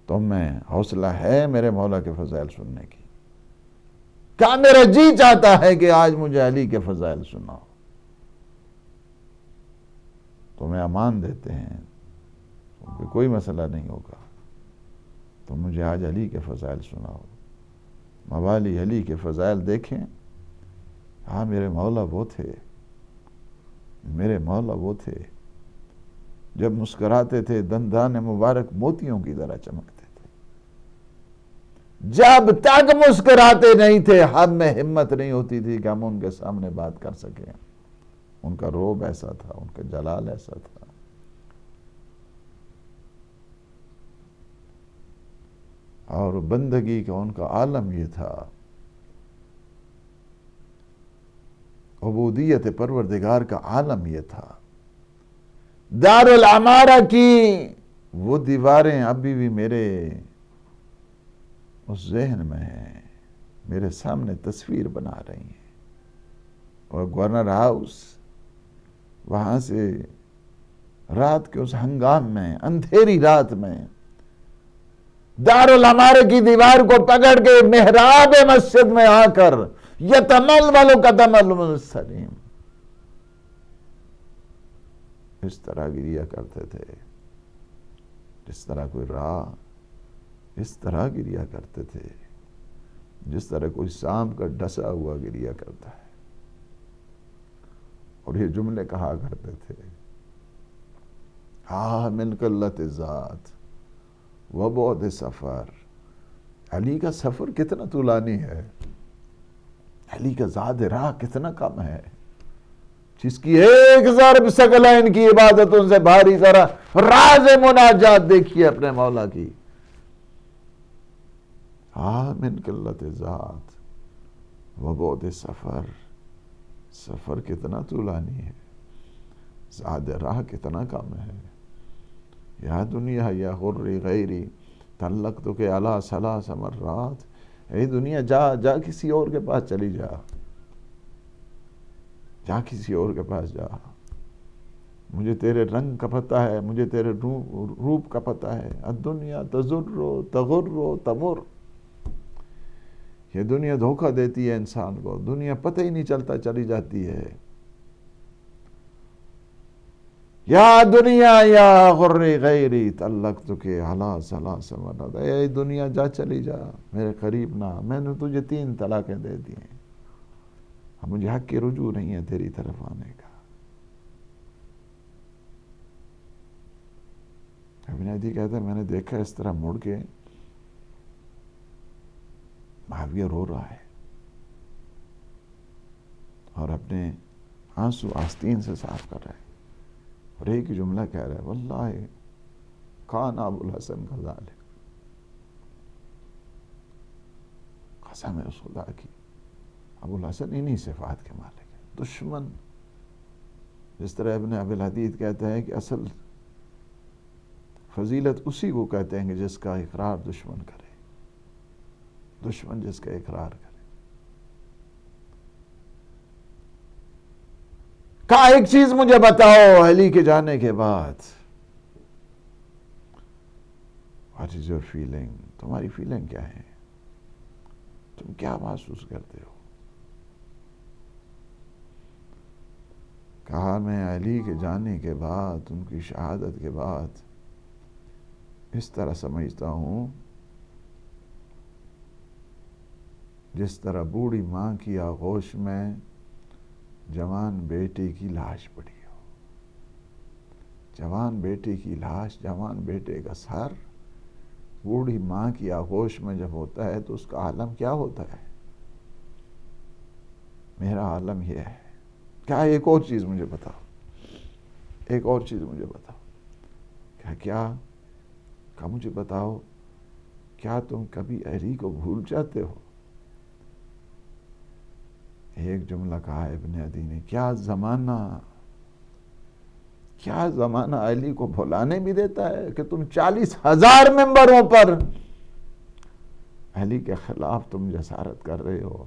تم میں حوصلہ ہے میرے مولا کے فضائل سننے کی؟ کہا میرا جی چاہتا ہے کہ آج مجھے علی کے فضائل سناؤ۔ تمہیں امان دیتے ہیں، تم پہ کوئی مسئلہ نہیں ہوگا، تم مجھے آج علی کے فضائل سناؤ۔ موالی علی کے فضائل دیکھیں۔ ہاں میرے مولا وہ تھے، میرے مولا وہ تھے جب مسکراتے تھے دندان مبارک موتیوں کی طرح چمکتے تھے، جب تک مسکراتے نہیں تھے ہم میں ہمت نہیں ہوتی تھی کہ ہم ان کے سامنے بات کر سکیں۔ ان کا روب ایسا تھا، ان کا جلال ایسا تھا۔ اور بندگی کا ان کا عالم یہ تھا، عبودیت پروردگار کا عالم یہ تھا۔ دار العمارہ کی وہ دیواریں ابھی بھی میرے اس ذہن میں ہیں، میرے سامنے تصویر بنا رہی ہیں۔ اور گورنر ہاؤس، وہاں سے رات کے اس ہنگام میں، اندھیری رات میں، دار العمارہ کی دیوار کو پکڑ کے محراب مسجد میں آ کر یتململ قدم المسلم اس طرح گریا کرتے تھے جس طرح کوئی راہ، اس طرح گریا کرتے تھے جس طرح کوئی سانپ کا ڈسا ہوا گریا کرتا ہے۔ اور یہ جملے کہا کرتے تھے، ہاں من قلت ذات و بعد سفر۔ علی کا سفر کتنا طولانی ہے، علی کا زاد راہ کتنا کم ہے، جس کی ایک ضرب ثقلین کی عبادتوں سے بھاری طرح راز مناجات دیکھیے اپنے مولا کی۔ ہاں من قلت ذات و بعد سفر، سفر کتنا طولانی ہے، زاد راہ کتنا کم ہے۔ یا دنیا یا غری غیری طلقتک علی ثلاث مرات، اے دنیا جا کسی اور کے پاس چلی جا، جا کسی اور کے پاس جا۔ مجھے تیرے رنگ کا پتہ ہے، مجھے تیرے روپ کا پتہ ہے. الدنیا تضر و تغر و تمر. یہ دنیا دھوکہ دیتی ہے انسان کو، دنیا پتہ ہی نہیں چلتا چلی جاتی ہے. یا دنیا یا غری غیری طلقتک علی ثلاث مرات. اے دنیا جا چلی جا، میرے قریب نہ، میں نے تجھے 3 طلاقیں دے دی ہیں، اب مجھے حق کی رجوع نہیں ہے تیری طرف آنے کا. ابن عدی کہتا ہے میں نے دیکھا اس طرح مڑ کے معاویہ رو رہا ہے اور اپنے آنسو آستین سے صاف کر رہا ہے، اور ایک ہی جملہ کہہ رہا ہے واللہ کان ابو الحسن کذالک. قسم ہے اس خدا کی، ابو الحسن انہی صفات کے مالک ہے. دشمن، جس طرح ابن ابی الحدید کہتا ہے کہ اصل فضیلت اسی کو کہتے ہیں کہ جس کا اقرار دشمن کرے، دشمن جس کا اقرار کرے. کہا ایک چیز مجھے بتاؤ علی کے جانے کے بعد، what is your feeling؟ تمہاری فیلنگ کیا ہے، تم کیا محسوس کرتے ہو؟ کہا میں علی کے جانے کے بعد، ان کی شہادت کے بعد اس طرح سمجھتا ہوں جس طرح بوڑھی ماں کی آغوش میں جوان بیٹے کی لاش پڑی ہو. جوان بیٹے کی لاش، جوان بیٹے کا سر بوڑھی ماں کی آغوش میں جب ہوتا ہے تو اس کا عالم کیا ہوتا ہے. میرا عالم یہ ہے. کیا ایک اور چیز مجھے بتاؤ، ایک اور چیز مجھے بتاؤ. کیا مجھے بتاؤ، کیا تم کبھی علی کو بھول جاتے ہو؟ ایک جملہ کہا ابن عدی نے، کیا زمانہ علی کو بھلانے بھی دیتا ہے کہ تم 40,000 ممبروں پر علی کے خلاف تم جسارت کر رہے ہو.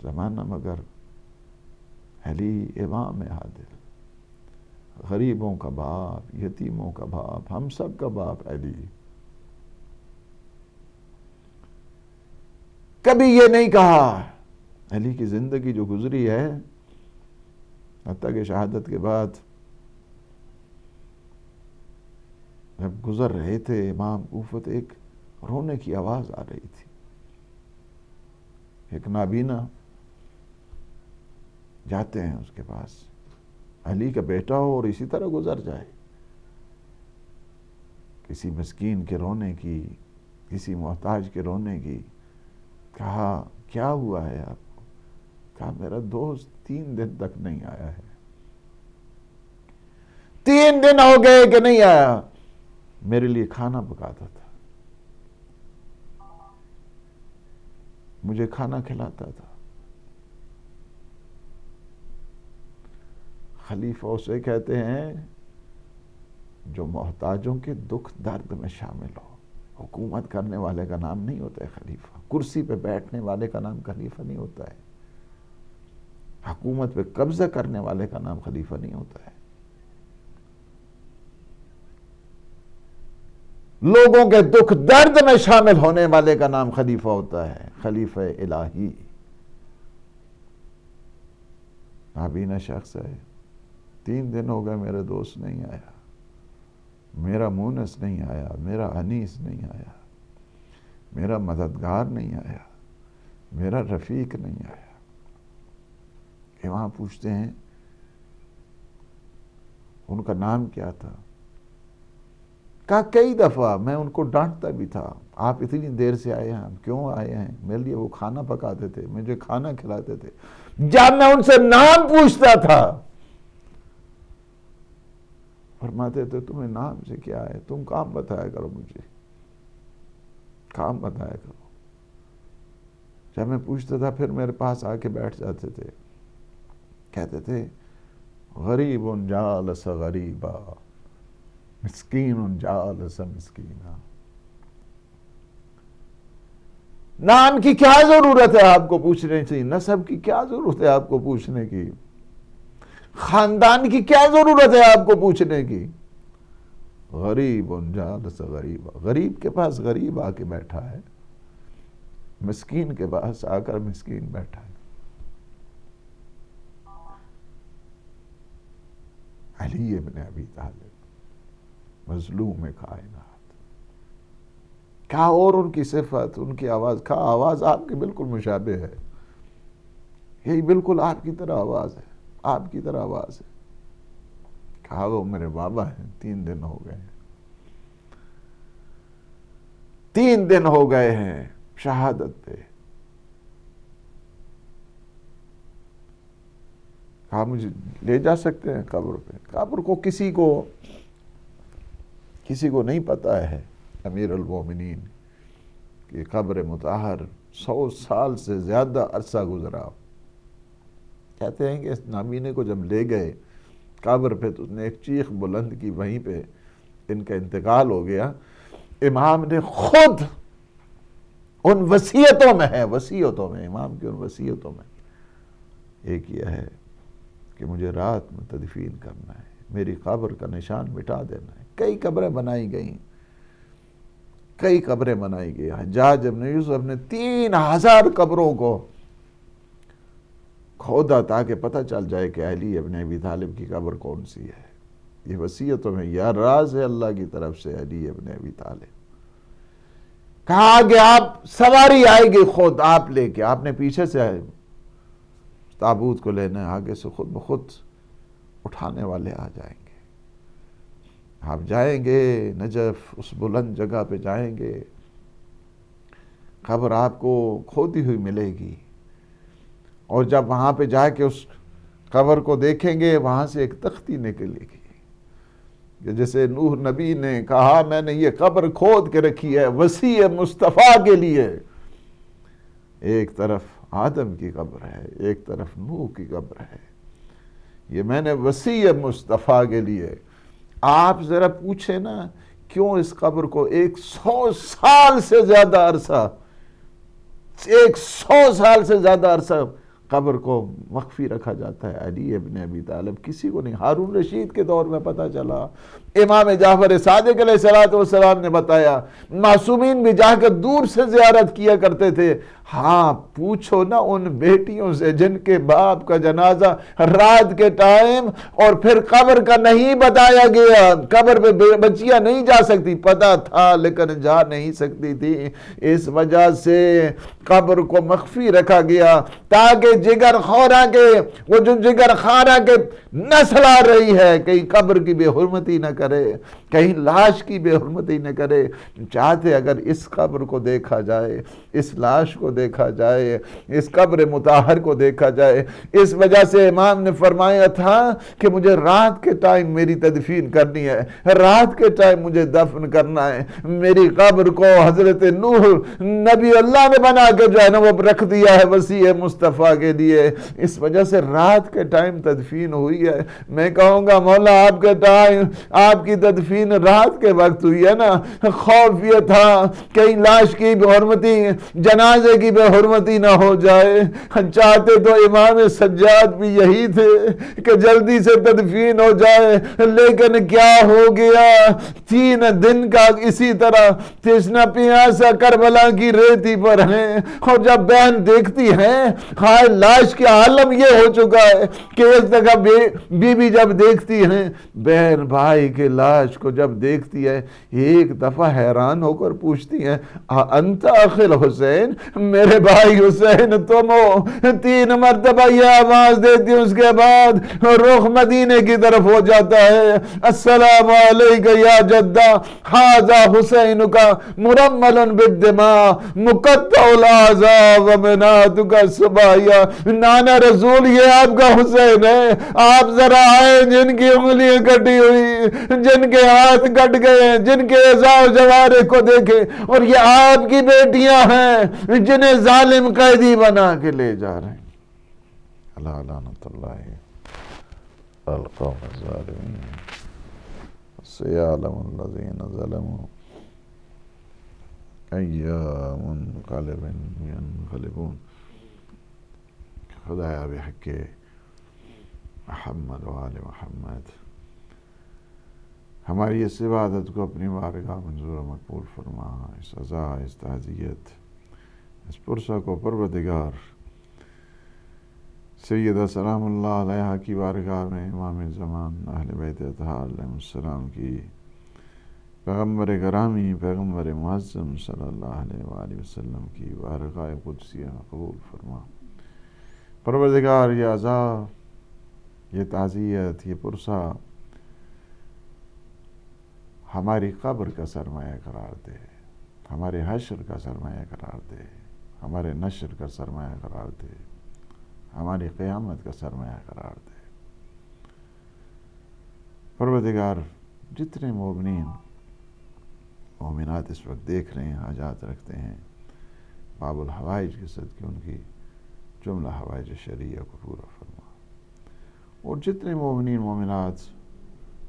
زمانہ مگر علی امام عادل، غریبوں کا باپ، یتیموں کا باپ، ہم سب کا باپ علی. کبھی یہ نہیں کہا. علی کی زندگی جو گزری ہے، حتیٰ کہ شہادت کے بعد جب گزر رہے تھے امام کوفہ، ایک رونے کی آواز آ رہی تھی. ایک نابینا جاتے ہیں اس کے پاس، علی کا بیٹا ہو اور اسی طرح گزر جائے. کسی مسکین کے رونے کی، کسی محتاج کے رونے کی. کہا کیا ہوا ہے آپ کو؟ کہا میرا دوست 3 دن تک نہیں آیا ہے. 3 دن ہو گئے کہ نہیں آیا. میرے لیے کھانا پکاتا تھا، مجھے کھانا کھلاتا تھا. خلیفہ اسے کہتے ہیں جو محتاجوں کے دکھ درد میں شامل ہو. حکومت کرنے والے کا نام نہیں ہوتا ہے خلیفہ، کرسی پہ بیٹھنے والے کا نام خلیفہ نہیں ہوتا ہے، حکومت پہ قبضہ کرنے والے کا نام خلیفہ نہیں ہوتا ہے. لوگوں کے دکھ درد میں شامل ہونے والے کا نام خلیفہ ہوتا ہے، خلیفہ الہی. نابینا شخص ہے. 3 دن ہو گئے میرے دوست نہیں آیا، میرا مونس نہیں آیا، میرا انیس نہیں آیا، میرا مددگار نہیں آیا، میرا رفیق نہیں آیا. وہاں پوچھتے ہیں ان کا نام کیا تھا. کہا کئی دفعہ میں ان کو ڈانٹتا بھی تھا، آپ اتنی دیر سے آئے ہیں، کیوں آئے ہیں؟ میرے لیے وہ کھانا پکاتے تھے، مجھے کھانا کھلاتے تھے. جب میں ان سے نام پوچھتا تھا فرماتے تھے تمہیں نام سے کیا ہے، تم کام بتایا کرو، مجھے کام بتایا کرو. جب میں پوچھتا تھا پھر میرے پاس آ کے بیٹھ جاتے تھے، کہتے تھے غریب جالس غریبا، مسکین جالس مسکینا. نام کی کیا ضرورت ہے آپ کو پوچھنے کی؟ نسب کی کیا ضرورت ہے آپ کو پوچھنے کی؟ خاندان کی کیا ضرورت ہے آپ کو پوچھنے کی؟ غریب جالس غریب، غریب کے پاس غریب آ کے بیٹھا ہے، مسکین کے پاس آ کر مسکین بیٹھا ہے۔ علی ابن ابی طالب مظلوم کائنات، کہا اور ان کی صفت، ان کی آواز، کہا آواز آپ کے بالکل مشابہ ہے، یہی بالکل آپ کی طرح آواز ہے، آپ کی طرح آواز ہے۔ کہا وہ میرے بابا ہیں، 3 دن ہو گئے ہیں، 3 دن ہو گئے ہیں شہادت پہ۔ کہا مجھے لے جا سکتے ہیں قبر پہ؟ قبر کو کسی کو نہیں پتا ہے امیر المومنین کہ قبر مطہر 100 سال سے زیادہ عرصہ گزرا۔ کہتے ہیں کہ اس نابینے کو جب لے گئے قبر پہ تو اس نے ایک چیخ بلند کی، وہیں پہ ان کا انتقال ہو گیا۔ امام نے خود ان وصیتوں میں ہے، وصیتوں میں، امام کی ان وصیتوں میں یہ کیا ہے کہ مجھے رات میں تدفین کرنا ہے، میری قبر کا نشان مٹا دینا ہے۔ کئی قبریں بنائی گئیں، کئی قبریں بنائی گئی۔ حجاج ابن یوسف نے 3000 قبروں کو کھودا تاکہ پتہ چل جائے کہ علی ابن ابی طالب کی قبر کون سی ہے۔ یہ وصیتوں میں یا راز ہے اللہ کی طرف سے علی ابن ابی طالب۔ کہا کہ آپ سواری آئے گی خود آپ لے کے، آپ نے پیچھے سے تابوت کو لینا ہے، آگے سے خود بخود اٹھانے والے آ جائیں گے۔ آپ جائیں گے نجف، اس بلند جگہ پہ جائیں گے، قبر آپ کو کھودی ہوئی ملے گی، اور جب وہاں پہ جا کے اس قبر کو دیکھیں گے وہاں سے ایک تختی نکلے گی کہ جیسے نوح نبی نے کہا میں نے یہ قبر کھود کے رکھی ہے وسیع مصطفیٰ کے لیے۔ ایک طرف آدم کی قبر ہے، ایک طرف نوح کی قبر ہے، یہ میں نے وسیع مصطفیٰ کے لیے۔ آپ ذرا پوچھیں نا کیوں اس قبر کو 100 سال سے زیادہ عرصہ، 100 سال سے زیادہ عرصہ قبر کو مخفی رکھا جاتا ہے؟ علی ابن ابی طالب کسی کو نہیں۔ ہارون رشید کے دور میں پتہ چلا، امام جعفر صادق علیہ السلام نے بتایا، معصومین بھی جا کر دور سے زیارت کیا کرتے تھے۔ ہاں پوچھو نا ان بیٹیوں سے جن کے باپ کا جنازہ رات کے ٹائم اور پھر قبر کا نہیں بتایا گیا، قبر پہ بچیاں نہیں جا سکتی، پتہ تھا لیکن جا نہیں سکتی تھی، اس وجہ سے قبر کو مخفی رکھا گیا تاکہ جگر خورا کے، وہ جو جگر خورا کے نسل آ رہی ہے کہیں قبر کی بے حرمتی نہ کرے، کہیں لاش کی بے حرمتی نہ کرے۔ چاہتے اگر اس قبر کو دیکھا جائے، اس لاش کو دیکھا جائے، اس قبر مطہر کو دیکھا جائے۔ اس وجہ سے امام نے فرمایا تھا کہ مجھے رات کے ٹائم میری تدفین کرنی ہے، رات کے ٹائم مجھے دفن کرنا ہے۔ میری قبر کو حضرت نوح نبی اللہ نے بنا کے جو ہے نا وہ رکھ دیا ہے وسیع مصطفیٰ کے لیے، اس وجہ سے رات کے ٹائم تدفین ہوئی ہے۔ میں کہوں گا مولا آپ کے ٹائم، آپ کی تدفین رات کے وقت ہوئی ہے نا، خوف یہ تھا کہیں لاش کی بے حرمتی، جنازے کی بے حرمتی نہ ہو جائے۔ چاہتے تو امام سجاد بھی یہی تھے کہ جلدی سے تدفین ہو جائے، لیکن کیا ہو گیا، 3 دن کا اسی طرح تشنا پیاسا کربلا کی ریتی پر ہیں، اور جب بہن دیکھتی ہیں ہائے لاش کے عالم یہ ہو چکا ہے کہ اس جگہ بی بی جب دیکھتی ہیں بہن بھائی کے لاش کو جب دیکھتی ہے ایک دفعہ حیران ہو کر پوچھتی ہیں انت اخل حسین، میرے بھائی حسین تم ہو؟ 3 مرتبہ یہ آواز دیتی اس کے بعد رخ مدینے کی طرف ہو جاتا ہے، السلام علیکہ یا جدہ ھذا حسین کا مرمل بالدماء مقطع الاعضاء ومناتک الصبایا۔ نانا رسول یہ آپ کا حسین ہے، آپ ذرا آئے، جن کی انگلیاں کٹی ہوئی، جن کے ہاتھ کٹ گئے، جن کے اعضاء و جوارح کو دیکھے، اور یہ آپ کی بیٹیاں ہیں جنہیں ظالم قیدی بنا کے لے جا رہے ہیں۔ اللہ لعنت اللہ القوم الظالمین سیعلم الذین ظلموا ایام منقلب ینقلبون۔ خدایا بحق محمد و آل محمد. ہماری اس عبادت کو اپنی بارگاہ منظور و مقبول فرما. اس عزا، اس تعزیت، اس پرسہ کو پروردگار سیدہ سلام اللہ علیہ کی بارگاہ میں امام زمان اہل بیت اطہار علیہ السلام کی، پیغمبر گرامی، پیغمبر معظم صلی اللہ علیہ وآلہ وسلم کی بارگاہ قدسیہ قبول فرما. پروردگار یہ عزا، یہ تعزیت، یہ پرسہ ہماری قبر کا سرمایہ قرار دے، ہمارے حشر کا سرمایہ قرار دے، ہمارے نشر کا سرمایہ قرار دے، ہماری قیامت کا سرمایہ قرار دے. پروردگار جتنے مومنین مومنات اس وقت دیکھ رہے ہیں، حاجات رکھتے ہیں، باب الحوائج کے صدقے ان کی جملہ حوائج شرعیہ کو پورا فرما. اور جتنے مومنین مومنات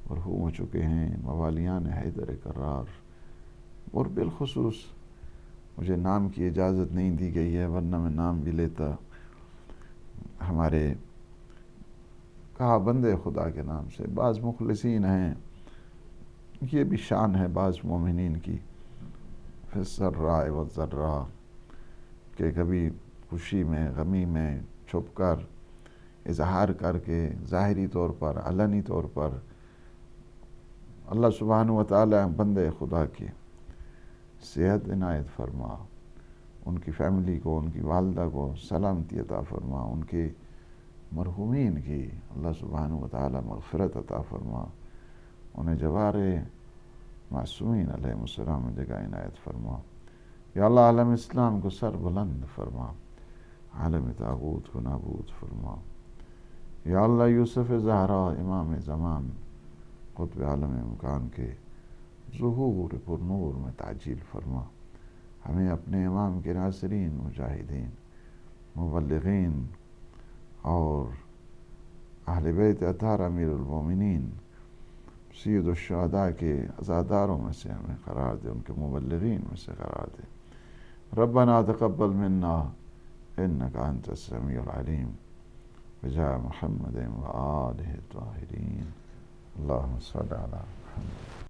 مرحوم ہو چکے ہیں، موالیان حیدر کرار، اور بالخصوص مجھے نام کی اجازت نہیں دی گئی ہے ورنہ میں نام بھی لیتا، ہمارے کہا بندے خدا کے نام سے بعض مخلصین ہیں. یہ بھی شان ہے بعض مومنین کی، فی السراء والضراء، کہ کبھی خوشی میں، غمی میں چھپ کر اظہار کر کے ظاہری طور پر، علنی طور پر اللہ سبحانہ وتعالی بندے خدا کی صحت عنایت فرما، ان کی فیملی کو، ان کی والدہ کو سلامتی عطا فرما، ان کے مرحومین کی اللہ سبحانہ وتعالی مغفرت عطا فرما، انہیں جوار معصومین علیہ السلام جگہ عنایت فرما. یا اللہ عالم اسلام کو سر بلند فرما، عالم طاغوت کو نابود فرما. یا اللہ یوسف زہرا امام زمان قطب عالم مکان کے ظہور پر نور میں تعجیل فرما. ہمیں اپنے امام کے ناصرین، مجاہدین، مبلغین اور اہل بیت اطہار امیر المومنین سید الشہداء کے عزاداروں میں سے ہمیں قرار دے، ان کے مبلغین میں سے قرار دے. ربنا تقبل منا انک انت السمیع العلیم بجاہ محمد و آلہ الطاہرین. اللہم صل علی محمد.